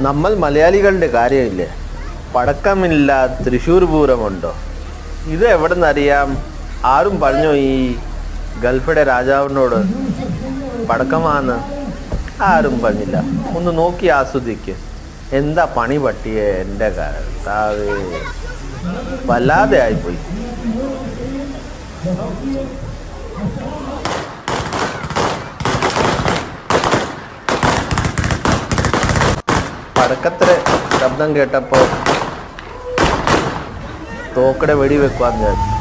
നമ്മൾ മലയാളികളുടെ കാര്യമില്ലേ, പടക്കമില്ല തൃശ്ശൂർ പൂരമുണ്ടോ? ഇത് എവിടെ നിന്നറിയാം? ആരും പറഞ്ഞോ ഈ ഗൾഫിലെ രാജാവിനോട് പടക്കമാന്ന്? ആരും പറഞ്ഞില്ല. ഒന്ന് നോക്കി ആസ്വദിക്ക്. എന്താ പണി പറ്റിയേ എൻ്റെ കർത്താവേ, വല്ലാതെ ആയിപ്പോയി. പടക്കത്തിലെ ശബ്ദം കേട്ടപ്പോൾ തോക്കടെ വെടി വെക്കുവാന്ന് വിചാരിച്ചു.